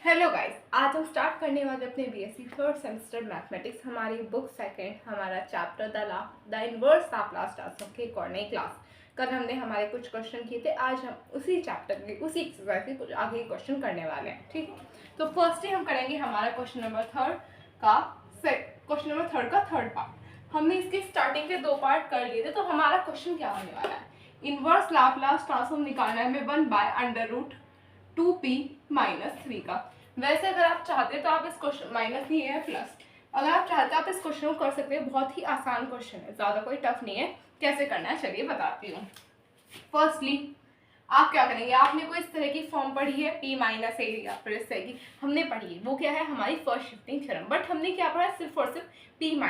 Hello guys, आज हम start करने वाले अपने बीएससी थर्ड सेमेस्टर मैथमेटिक्स। हमारी बुक सेकंड, हमारा chapter the inverse Laplace transform की एक और नई क्लास। कल हमने हमारे कुछ क्वेश्चन किए थे, आज हम उसी चैप्टर के उसी एक्सरसाइज के कुछ आगे क्वेश्चन करने वाले हैं। ठीक है, तो फर्स्टली हम करेंगे हमारा क्वेश्चन नंबर थर्ड का थर्ड पार्ट। हमने इसके स्टार्टिंग के दो पार्ट कर लिए थे, तो हमारा क्वेश्चन क्या होने वाला है, इनवर्स लाप्लास ट्रांसफॉर्म निकालना है हमें 1/√2p - 3 का। वैसे अगर आप चाहते तो आप इस क्वेश्चन माइनस नहीं है प्लस, अगर आप चाहते आप इस क्वेश्चन को कर सकते हैं। बहुत ही आसान क्वेश्चन है, ज़्यादा कोई टफ नहीं है। कैसे करना है चलिए बताती हूँ। फर्स्टली आप क्या करेंगे, आपने कोई इस तरह की फॉर्म पढ़ी है p - a या फिर इस तरह की हमने पढ़ी है, वो क्या है हमारी फर्स्ट शिफ्टिंग थ्योरम। बट हमने क्या पढ़ा, सिर्फ और सिर्फ p - a,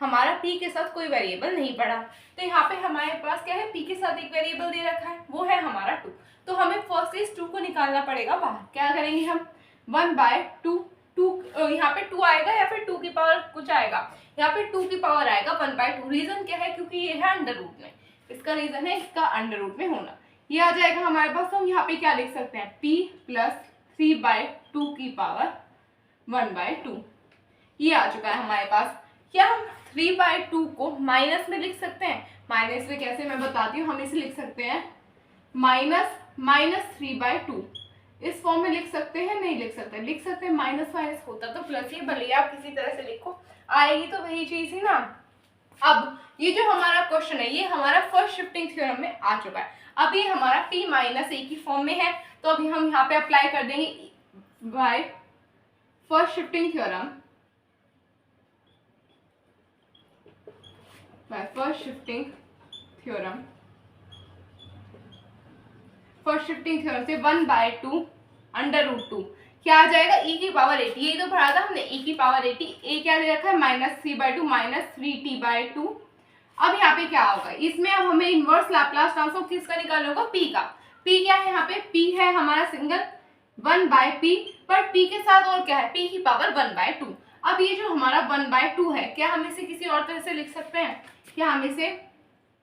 हमारा p के साथ कोई वेरिएबल नहीं पढ़ा। तो यहाँ पे हमारे पास क्या है, p के साथ एक वेरिएबल दे रखा है, वो है हमारा 2। तो हमें फर्स्ट इस 2 को निकालना पड़ेगा बाहर। क्या करेंगे हम, 1/2 यहाँ पे 2 आएगा या फिर 2 की पावर कुछ आएगा, यहाँ पे 2 की पावर आएगा 1/2। रीजन क्या है, क्योंकि ये है अंडर रूट में, इसका रीजन है इसका अंडर रूट में होना। ये आ जाएगा हमारे पास। तो हम यहाँ पे क्या लिख सकते हैं, p + 3/2 की पावर 1/2। ये आ चुका है हमारे पास। क्या हम 3/2 को माइनस में लिख सकते हैं, माइनस में कैसे मैं बताती हूँ। हम इसे लिख सकते हैं -3/2, इस फॉर्म में लिख सकते हैं, नहीं लिख सकते, लिख सकते हैं। माइनस माइनस होता तो प्लस ही, भले आप किसी तरह से लिखो, आएगी तो वही चीज ही ना। अब ये जो हमारा क्वेश्चन है, ये हमारा फर्स्ट शिफ्टिंग थ्योरम में आ चुका है। अब ये हमारा p - a की फॉर्म में है, तो अभी हम यहाँ पे अप्लाई कर देंगे by first shifting theorem, first shifting theorem से 1/2 √2 क्या आ जाएगा, e की पावर 80। यही तो पढ़ा था हमने, e की पावर 80। a क्या दे रखा है, -3/2 - 3t/2। अब यहाँ पे क्या होगा, इसमें अब हमें इनवर्स लाप्लास ट्रांसफॉर्म किसका निकालना होगा, p का। p क्या है यहाँ पे, p है हमारा सिंगल 1/p, पर p के साथ और क्या है, p की पावर 1/2। अब ये जो हमारा 1/2 है, क्या हम इसे किसी और तरह से लिख सकते हैं, क्या हम इसे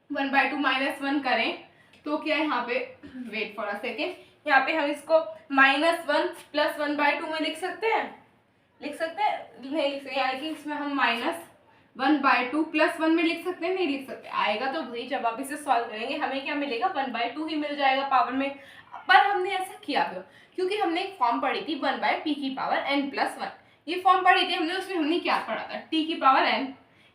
1/2 - 1 करें तो क्या यहाँ पे, वेट फॉर अ सेकेंड, यहाँ पे हम इसको -1 + 1/2 में लिख सकते हैं, नहीं लिख सकते, यानी कि इसमें हम -1/2 + 1 में लिख सकते हैं, नहीं लिख सकते। आएगा तो वही, जब आप इसे सॉल्व करेंगे हमें क्या मिलेगा, 1/2 ही मिल जाएगा पावर में। पर हमने ऐसा किया क्यों, क्योंकि हमने एक फॉर्म पढ़ी थी 1/p की पावर n + 1। ये फॉर्म पढ़ी थी हमने, उसमें हमने क्या पढ़ा था, t की पावर n,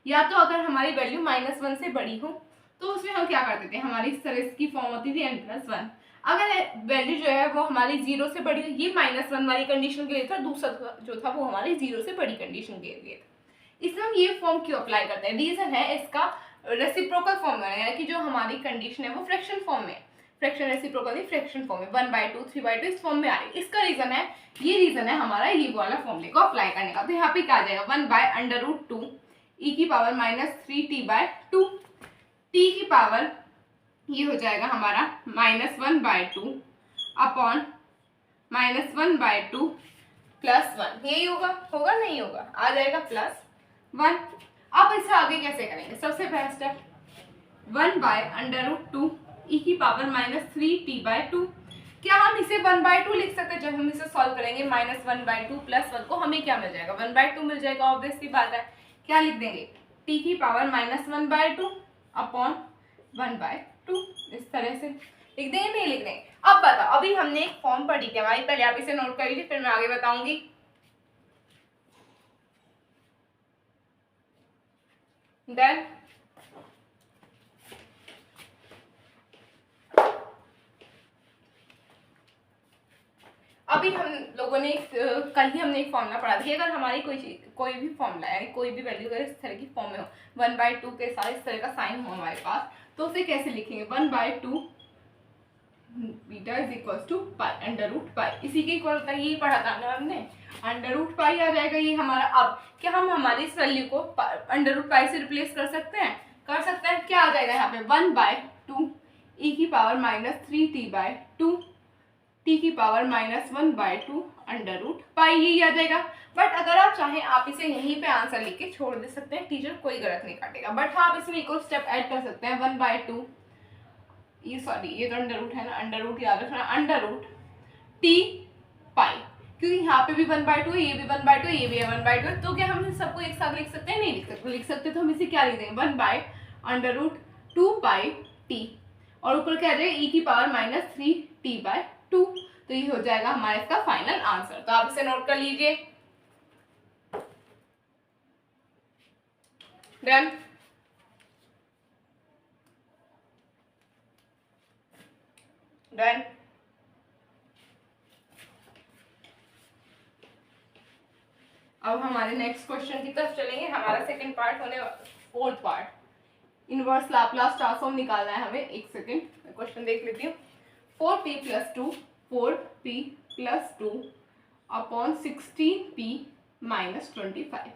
या तो अगर हमारी वैल्यू -1 से बड़ी हो तो उसमें हम क्या करते थे, हमारी इस तरह की फॉर्म होती थी n + 1। अगर वैल्यू जो है वो हमारी 0 से बड़ी, ये -1 वाली कंडीशन के लिए था, दूसरा जो था वो हमारी 0 से बड़ी कंडीशन के लिए था। इसमें हम ये फॉर्म क्यों अप्लाई करते हैं, रीजन है इसका रेसिप्रोकल फॉर्म में, यानी कि जो हमारी कंडीशन है वो फ्रैक्शन फॉर्म में, फ्रैक्शन रेसिप्रोकल नहीं फ्रैक्शन फॉर्म में, 1/2 3/2 इस फॉर्म में आ रही है। इसका रीजन है, ये रीजन है हमारा ये वाला फॉर्मूले को अप्लाई करने का। तो यहाँ पे क्या आ जाएगा, 1/√2 e की पावर -3t/2, t की पावर ये हो जाएगा हमारा -1/2 अपॉन -1/2 + 1। यही होगा नहीं होगा, आ जाएगा +1। अब इसे आगे कैसे करेंगे, सबसे पहला स्टेप 1/√2 e की पावर -3t/2। क्या हम इसे 1/2 लिख सकते हैं, जब हम इसे सॉल्व करेंगे -1/2 + 1 को हमें क्या मिल जाएगा, 1/2 मिल जाएगा। ऑब्वियसली बात है, क्या लिख देंगे, t की पावर -1/2 अपॉन 1/2, इस तरह से लिख देंगे, नहीं लिख देंगे। अब बताओ, अभी हमने एक फॉर्म पढ़ी थी हमारी, पहले आप इसे नोट कर लीजिए फिर मैं आगे बताऊंगी। देन अभी हम लोगों ने कल ही हमने एक फॉर्मूला पढ़ा था कि अगर हमारी कोई भी फॉर्मूला है, कोई भी वैल्यू अगर इस तरह की फॉर्म में हो, 1/2 के साथ इस तरह का साइन हो हमारे पास, तो उसे कैसे लिखेंगे, 1/2 बीटा = √π, इसी के इक्वल होता है, यही पढ़ा था ना हमने, √π आ जाएगा ये हमारा। अब क्या हम हमारी इस वैल्यू को √π से रिप्लेस कर सकते हैं, क्या आ जाएगा यहाँ पे, 1/2 e की पावर -3t/2, t की पावर -1/2 √π, यही आ जाएगा। बट अगर आप चाहें आप इसे यहीं पे आंसर लिख के छोड़ दे सकते हैं, टीचर कोई गलत नहीं काटेगा। बट हाँ, आप इसमें एक और स्टेप ऐड कर सकते हैं, 1/2 ये तो अंडर रूट है ना, अंडर रूट याद रखना, √t π, क्योंकि यहाँ पे भी 1/2 है, ये भी 1/2 है, ये भी 1/2 है, तो क्या हम इन सबको एक साथ लिख सकते हैं? नहीं लिख सकते। लिख सकते तो हम इसे क्या लिख देंगे? 1/√2πt, और ऊपर क्या आ जाएगा? e की पावर -3t/2। तो ये हो जाएगा हमारा इसका फाइनल आंसर। तो आप इसे नोट कर लीजिए। डन। डन। अब हमारे नेक्स्ट क्वेश्चन की तरफ चलेंगे। हमारा सेकंड पार्ट होने वाला, fourth part, inverse Laplace transform निकालना है हमें। एक सेकंड मैं क्वेश्चन देख लेती हूँ। 4p + 2 4p + 2 अपॉन 16p - 25,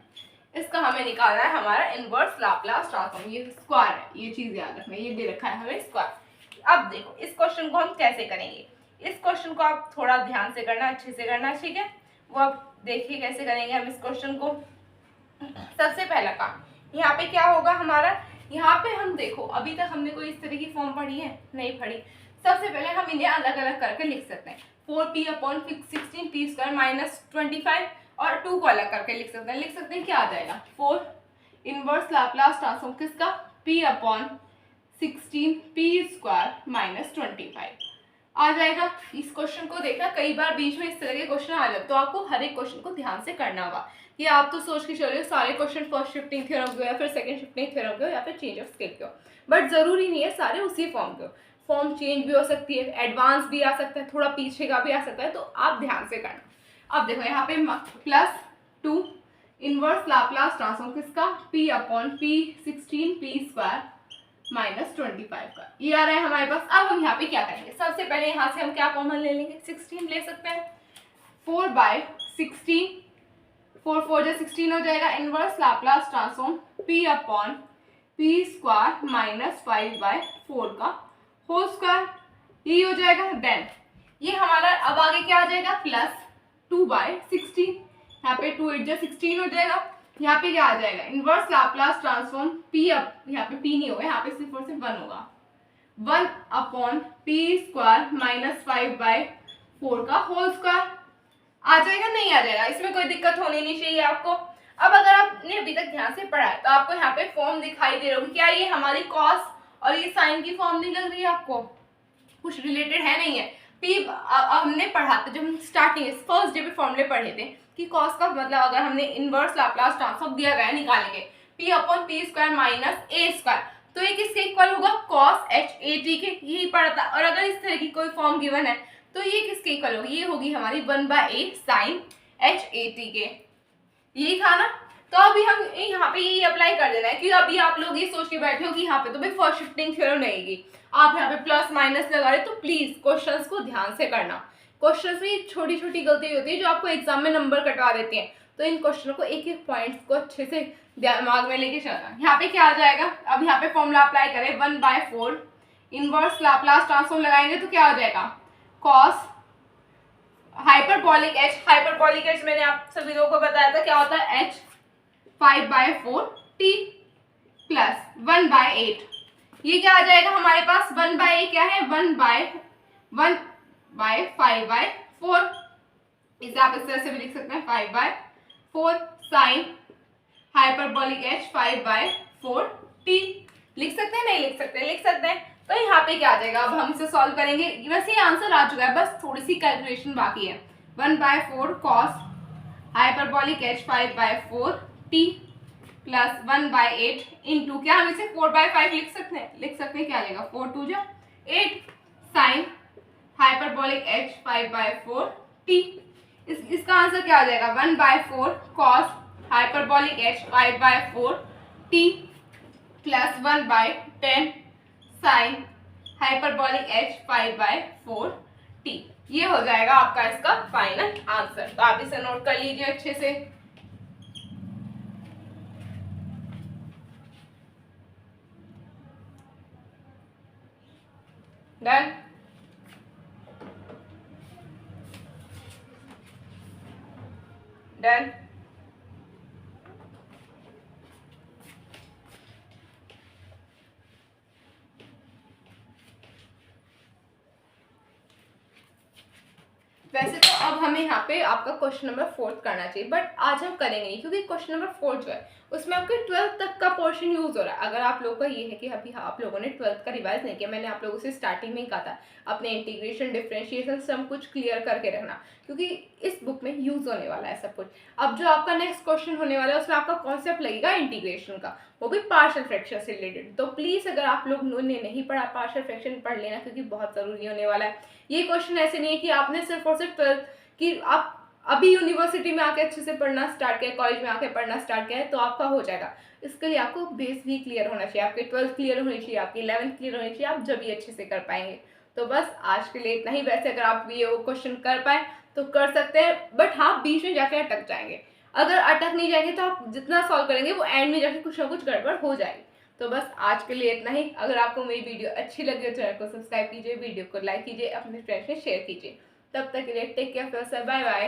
इसका हमें निकालना है हमारा इनवर्स लाप्लास ट्रांसफॉर्म। ये स्क्वायर है, ये चीज याद रखना, ये दे रखा है हमें स्क्वायर। अब देखो इस क्वेश्चन को हम कैसे करेंगे। इस क्वेश्चन को आप थोड़ा ध्यान से करना, अच्छे से करना, ठीक है? वो आप देखिए कैसे करेंगे हम इस क्वेश्चन को। सबसे पहला काम यहाँ पे क्या होगा हमारा, यहाँ पे हम देखो अभी तक हमने कोई इस तरह की फॉर्म पढ़ी है? नहीं पढ़ी। सबसे पहले हम इन्हें अलग अलग करके लिख सकते हैं। 4p अपॉन 16p² -25 और 2 को अलग करके लिख सकते हैं। लिख सकते हैं क्या आ जाएगा? 4 इनवर्स लाप्लास ट्रांसफॉर्म किसका? p अपॉन 16p² -25 आ जाएगा। इस क्वेश्चन को देखना, कई बार बीच में इस तरह के क्वेश्चन आ जाते, तो आपको हर एक क्वेश्चन को ध्यान से करना होगा। ये आप तो सोच के चलिए सारे क्वेश्चन फर्स्ट शिफ्टिंग थ्योरम के या फिर सेकंड शिफ्टिंग थ्योरम के या फिर चेंज ऑफ स्केल के हो, बट जरूरी नहीं है सारे उसी फॉर्म के हो। फॉर्म चेंज भी हो सकती है, एडवांस भी आ सकता है, थोड़ा पीछे का भी आ सकता है, तो आप ध्यान से करना। अब देखो यहाँ पे +2 इनवर्स लाप्लास ट्रांसफॉर्म किसका? p अपॉन p 16p² -25 का, ये आ रहा है हमारे पास। अब हम यहाँ पे क्या करेंगे? सबसे पहले यहाँ से हम क्या कॉमन ले लेंगे? 16 ले सकते हैं। 4/16, 4 4 जा 16 हो जाएगा। Inverse Laplace transform p upon p² -5/4 का होल स्क्वायर, यही हो जाएगा। देन ये हमारा अब आगे क्या आ जाएगा? +2/16, यहाँ पे 2 8 जा 16 हो जाएगा। यहाँ पे क्या आ जाएगा? Inverse Laplace transform p up, यहाँ पे p नहीं होगा, यहाँ पे सिर्फ और सिर्फ 1 होगा। 1 अपॉन p² -5/4 का होल स्क्वायर आ जाएगा। नहीं आ जाएगा, इसमें कोई दिक्कत होनी नहीं चाहिए आपको। अब अगर आपने अभी तक ध्यान से पढ़ा है तो आपको यहाँ पे फॉर्म दिखाई दे रही होगी। क्या ये हमारी कॉस और ये साइन की फॉर्म नहीं लग रही है आपको? कुछ रिलेटेड है? नहीं है। p हमने पढ़ा था जब हम स्टार्टिंग फर्स्ट डे पे फॉर्मूले पढ़े थे कि कॉस का मतलब अगर हमने इनवर्स लाप्लास ट्रांसफॉर्म दिया गया निकालेंगे p अपॉन p² -a², तो ये किसके इक्वल होगा? cos h(a)t के, यही पढ़ा था। और अगर इस तरह की कोई फॉर्म गिवन है तो ये किसके इक्वल होगी? ये होगी हमारी 1/a sin h(a)t के, यही था ना? तो अभी हम यहाँ पे यही अप्लाई कर देना है कि अभी आप लोग ये सोच के बैठे हो कि यहाँ पे तो भाई फर्स्ट शिफ्टिंग थ्योरम रहेगी, आप यहाँ पे प्लस माइनस लगा रहे, तो प्लीज क्वेश्चंस को ध्यान से करना। क्वेश्चंस में छोटी छोटी गलती होती है जो आपको एग्जाम में नंबर कटवा देती है, तो इन क्वेश्चनों को एक एक पॉइंट्स को अच्छे से दिमाग में लेके चलना। यहाँ पे क्या आ जाएगा? अब यहाँ पे फॉर्मूला अप्लाई करें 1/4 इनवर्स लाप्लास ट्रांसफॉर्म लगाएंगे तो क्या हो जाएगा? Cos hyperbolic h, hyperbolic h मैंने आप सभी लोगों को बताया था क्या होता है? h 5/4t प्लस 1/8, ये क्या आ जाएगा हमारे पास? 1/a क्या है? 1/5/4, इसे आप इस तरह से भी लिख सकते हैं 5/4 साइन हाइपरबॉलिक h 5/4t। लिख सकते हैं? नहीं लिख सकते? लिख सकते हैं। तो यहाँ पे क्या आ जाएगा? अब हम इसे सॉल्व करेंगे। वैसे ये आंसर आ चुका है, बस थोड़ी सी कैलकुलेशन बाकी है। 1/4 cos hyperbolic h 5/4t plus 1/8 into, क्या हम इसे 4/5 लिख सकते हैं? लिख सकते हैं। क्या आ जाएगा? 4 2 जा 8 साइन हाइपरबॉलिक h 5/4t। इसका आंसर क्या आ जाएगा? 1/4 cos hyperbolic h 5/4t plus 1/10 sign hyperbolic h 5/4t, ये हो जाएगा आपका इसका फाइनल आंसर। तो आप इसे नोट कर लीजिए अच्छे से। डन। डन। वैसे तो अब हमें यहाँ पे आपका क्वेश्चन नंबर 4 करना चाहिए, बट आज हम करेंगे नहीं क्योंकि क्वेश्चन नंबर 4 जो है उसमें आपके 12th तक का पोर्शन यूज हो रहा है। अगर आप लोगों का ये है कि अभी आप लोगों ने 12th का रिवाइज नहीं किया, मैंने आप लोगों से स्टार्टिंग में ही कहा था अपने इंटीग्रेशन डिफरेंशिएशन सब कुछ क्लियर करके रखना, क्योंकि इस बुक में यूज होने वाला है सब कुछ। अब जो आपका नेक्स्ट क्वेश्चन होने वाला है उसमें आपका कॉन्सेप्ट लगेगा इंटीग्रेशन का, वो भी पार्शियल फ्रैक्शन से रिलेटेड। तो प्लीज अगर आप लोगों ने नहीं पढ़ा पार्शियल फ्रैक्शन पढ़ लेना, क्योंकि बहुत जरूरी होने वाला है। ये क्वेश्चन ऐसे नहीं है कि आपने सिर्फ और सिर्फ 12th कि आप अभी यूनिवर्सिटी में आके अच्छे से पढ़ना स्टार्ट किया, कॉलेज में आके पढ़ना स्टार्ट किया है तो आपका हो जाएगा। इसके लिए आपको बेस भी क्लियर होना चाहिए, आपके 12th क्लियर होनी चाहिए, आपकी 11th क्लियर होनी चाहिए, आप जब भी अच्छे से कर पाएंगे। तो बस आज के लिए इतना ही। वैसे अगर आप ये वो क्वेश्चन कर पाए तो कर सकते हैं, बट हाँ बीच में जाके अटक जाएंगे। अगर अटक नहीं जाएंगे तो आप जितना सॉल्व करेंगे वो एंड में जाके कुछ ना कुछ गड़बड़ हो जाएगी। तो बस आज के लिए इतना ही। अगर आपको मेरी वीडियो अच्छी लगी तो चैनल को सब्सक्राइब कीजिए, वीडियो को लाइक कीजिए, अपने फ्रेंड्स में शेयर कीजिए। तब तक के लिए टेक केयर, बाय बाय।